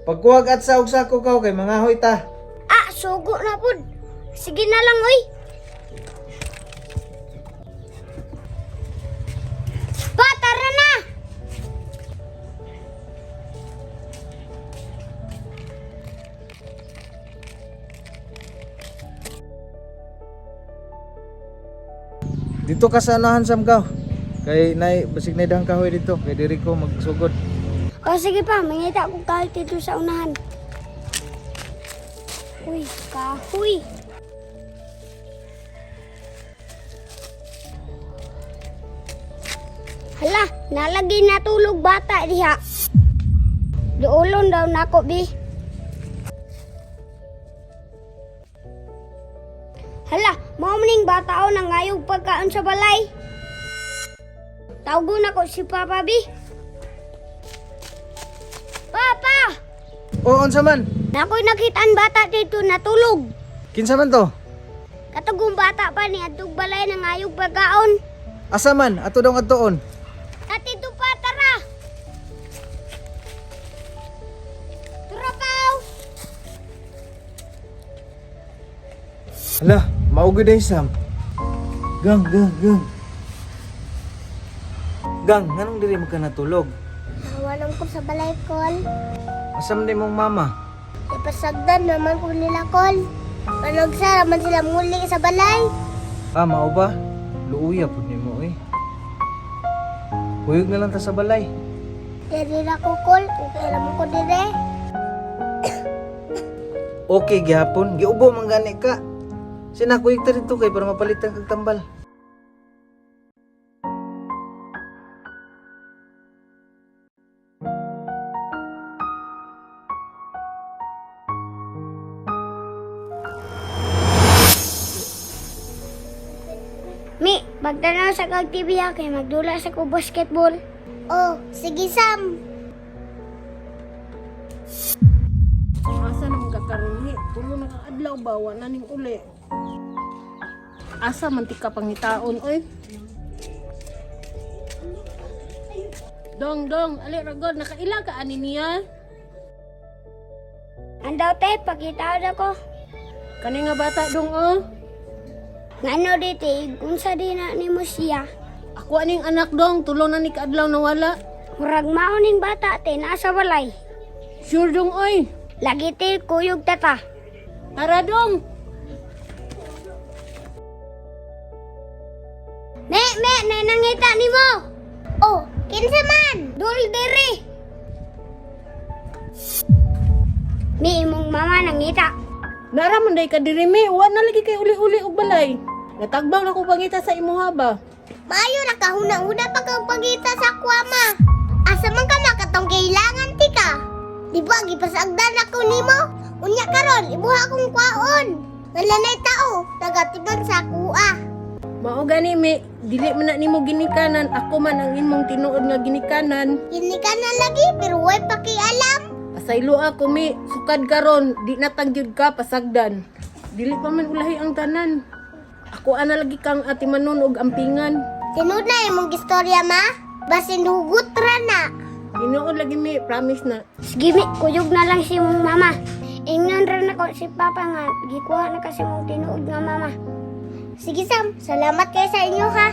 Pagkuwag at sa ugsako ka kay mangahoy ta. Ah, sugo na pud. Sige na lang, oy. Pa, tara na! Dito ka sa anahan Samgaw. Kay nay basig na dang kahoy dito. Kay diri ko magsugod. O sige pa, mangita ko kahit dito sa unahan. Uy, kahoy. Hala, nalagi natulog bata diha. Duulon daw nako, bi. Hala, mao maning bata o nangayog pagkaon sa balay. Tawgon ako si Papa, bi. Papa! O unsa man? Nakoy nakitaan bata dito natulog. Kinsa man to? Katugong bata pa ni atug balay nangayog pagkaon. Asa man ato daw adtoon? Katito pa, tara! Tara, Pao! Hala, maugod ay Sam. Gang. Gang, nganong diri mo ka natulog? Nawalan ko sa balay, Kol. Asam di mong mama? Ipasagdan naman ko nila, Kol. Panagsa naman sila muli sa balay. Ah, mao ba? Luuya pud nimo eh. Huyog na lang ta sa balay. Diri na ko, Kol. Kaya mo ko dire. Okay gyapon, giubo man gani ka. Sinakuyog ta dito kay para mapalitan kag tambal. Mi, magtanaw sa kag TV ha, kay magdula sa ko basketball. Oh, sige Sam. Asa naman kakaruni? Tulo na kaadlaw ba? Wala ning uli. Asa mantika pangitaon, oy? Dong, ali ragod, nakaila ka ani niya? Andaw te, pakitaon ako. Kani nga bata dong, oh? Ngano dito, unsa di na ni mo siya? Ako aning anak dong, tulo na ni kaadlaw nawala. Murag maoning bata te, nasa balay. Sure dong, oy? Lagi te, kuyog tata. Tara dong! Me, nangita ni mo. Oh, kinsa man? Dul diri. Mi, imong mama nangita. Naraman day ka diri mi, wa na lagi kay uli-uli og balay. Natagbaw na ko pangita sa imuha ba? Maayo na kahuna-huna pa kang pagita sa kwama. Asa man ka makatong kailangan tika? Di ba gipasagdan ako nimo? Unya karon, ibuha akong kwaon. Nalanay tao, nagatibag sa kuha. Mao gani mi, dili man na nimo ginikanan, ako man ang imong tinuod nga ginikanan. Hindi ka na lagi, pero way pakialam. Pasaylo ako mi, sukad karon, di natangyud ka pasagdan. Dili pa man ulahi ang tanan. Ako ana lagi kang ati manon og ampingan. Tinud na imong istorya ma? Basin hugot ra na. Tinuod lagi mi, promise na. Sige mi, kuyog na lang si mama. Ingnan ra na ko si papa nga, gikuha na kasi mong tinuod nga mama. Sige Sam, salamat kayo sa inyo ha.